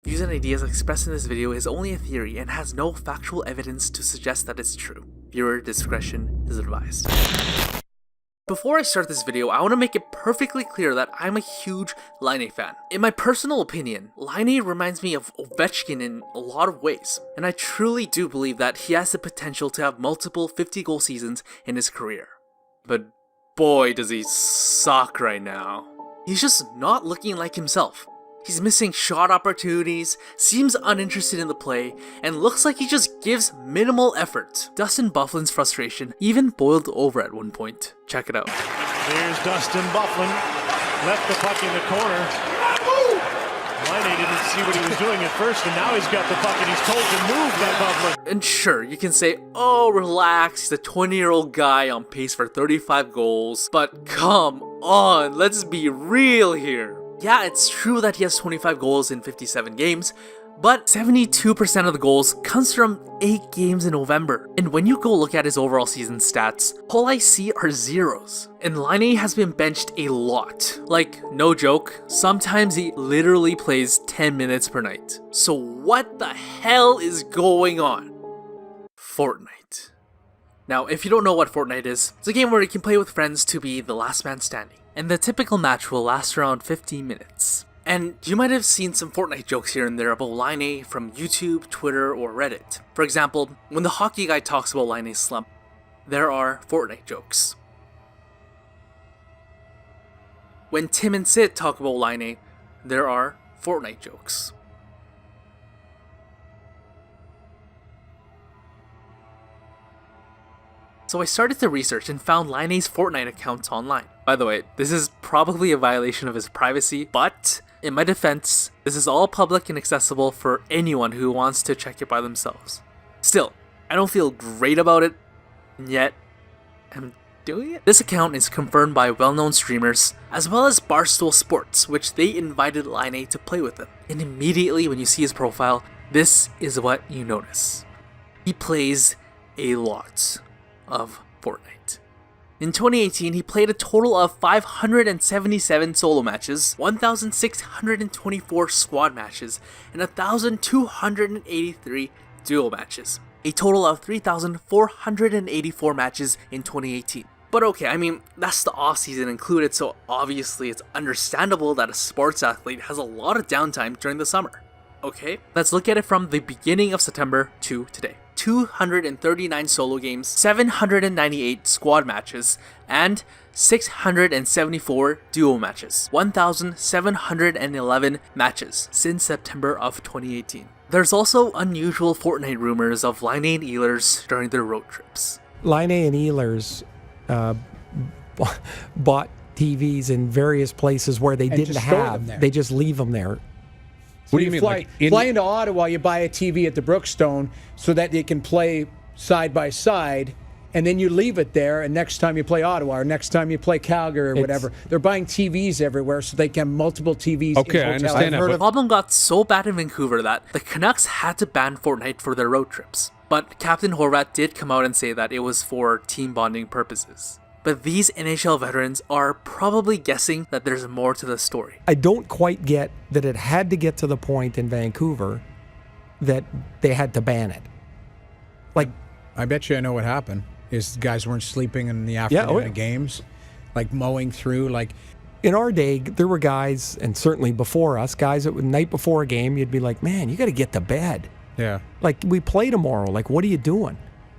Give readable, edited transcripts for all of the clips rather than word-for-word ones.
Views and ideas expressed in this video is only a theory and has no factual evidence to suggest that it's true. Viewer discretion is advised. Before I start this video, I want to make it perfectly clear that I'm a huge Laine fan. In my personal opinion, Laine reminds me of Ovechkin in a lot of ways, and I truly do believe that he has the potential to have multiple 50-goal seasons in his career. But boy does he suck right now. He's just not looking like himself. He's missing shot opportunities, seems uninterested in the play, and looks like he just gives minimal effort. Dustin Byfuglien's frustration even boiled over at one point. Check it out. Here's Dustin Byfuglien, left the puck in the corner. Laine didn't see what he was doing at first, and now he's got the puck and he's told to move that Byfuglien. And sure, you can say, oh relax, he's a 20-year-old guy on pace for 35 goals, but come on, let's be real here. Yeah, it's true that he has 25 goals in 57 games, but 72% of the goals comes from 8 games in November. And when you go look at his overall season stats, all I see are zeros. And Laine has been benched a lot. Like, no joke, sometimes he literally plays 10 minutes per night. So what the hell is going on? Fortnite. Now, if you don't know what Fortnite is, it's a game where you can play with friends to be the last man standing. And the typical match will last around 15 minutes. And you might have seen some Fortnite jokes here and there about Laine from YouTube, Twitter, or Reddit. For example, when TheHockeyGuy talks about Laine's slump, there are Fortnite jokes. When Tim and Sid talk about Laine, there are Fortnite jokes. So I started to research and found Laine's Fortnite account online. By the way, this is probably a violation of his privacy, but in my defense, this is all public and accessible for anyone who wants to check it by themselves. Still, I don't feel great about it, and yet I'm doing it. This account is confirmed by well-known streamers, as well as Barstool Sports, which they invited Laine to play with them. And immediately when you see his profile, this is what you notice. He plays a lot of Fortnite. In 2018, he played a total of 577 solo matches, 1,624 squad matches, and 1,283 duo matches. A total of 3,484 matches in 2018. But okay, I mean, that's the off-season included, so obviously it's understandable that a sports athlete has a lot of downtime during the summer. Okay, let's look at it from the beginning of September to today. 239 solo games, 798 squad matches, and 674 duo matches. 1,711 matches since September of 2018. There's also unusual Fortnite rumors of Laine and Ehlers during their road trips. Laine and Ehlers bought TVs in various places where they didn't have. They just leave them there. What do you mean? Fly into Ottawa, you buy a TV at the Brookstone so that they can play side by side, and then you leave it there, and next time you play Ottawa or next time you play Calgary or whatever, they're buying TVs everywhere so they can have multiple TVs in hotels. I understand that. The problem got so bad in Vancouver that the Canucks had to ban Fortnite for their road trips. But Captain Horvat did come out and say that it was for team bonding purposes. But these NHL veterans are probably guessing that there's more to the story. I don't quite get that it had to get to the point in Vancouver that they had to ban it. Like, I bet you I know what happened. Is guys weren't sleeping in the afternoon of games, like mowing through. Like in our day, there were guys, and certainly before us, guys that would night before a game, you'd be like, man, you got to get to bed. Yeah. Like, we play tomorrow. Like, what are you doing?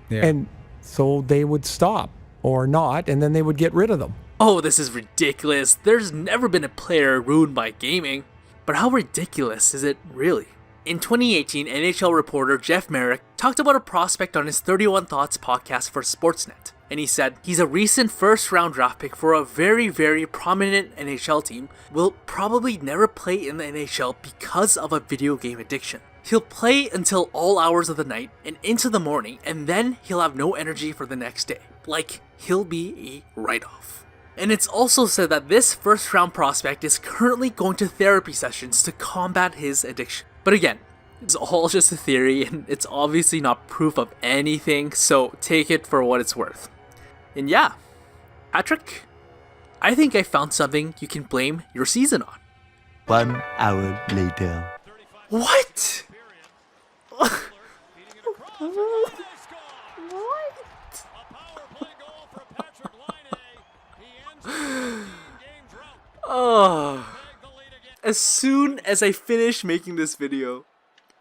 Yeah. And so they would stop. Or not, and then they would get rid of them. Oh, this is ridiculous. There's never been a player ruined by gaming. But how ridiculous is it really? In 2018, NHL reporter Jeff Merrick talked about a prospect on his 31 Thoughts podcast for Sportsnet. And he said, he's a recent first-round draft pick for a very, very prominent NHL team, will probably never play in the NHL because of a video game addiction. He'll play until all hours of the night and into the morning, and then he'll have no energy for the next day. Like, he'll be a write-off. And it's also said that this first-round prospect is currently going to therapy sessions to combat his addiction. But again, it's all just a theory, and it's obviously not proof of anything, so take it for what it's worth. And yeah, Patrik, I think I found something you can blame your season on. 1 hour later. What? Oh. As soon as I finish making this video,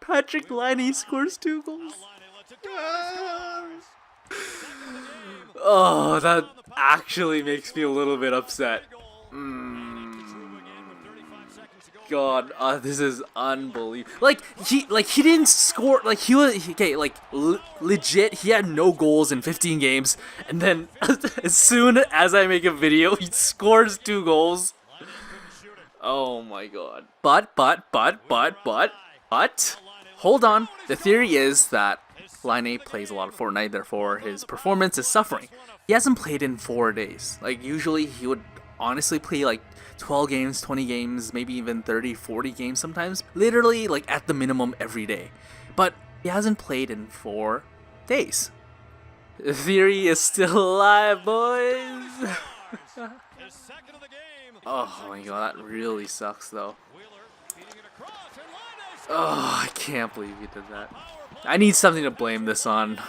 Patrik Laine scores 2 goals. Oh, that actually makes me a little bit upset. God, this is unbelievable. Like he didn't score. Like he was okay. Like legit, he had no goals in 15 games, and then as soon as I make a video, he scores 2 goals. Oh my God. But hold on. The theory is that Laine plays a lot of Fortnite, therefore his performance is suffering. He hasn't played in 4 days. Like usually he would honestly play like 12 games, 20 games, maybe even 30, 40 games sometimes. Literally like at the minimum every day. But he hasn't played in 4 days. The theory is still alive, boys. Oh my God, that really sucks though. Oh, I can't believe he did that. I need something to blame this on.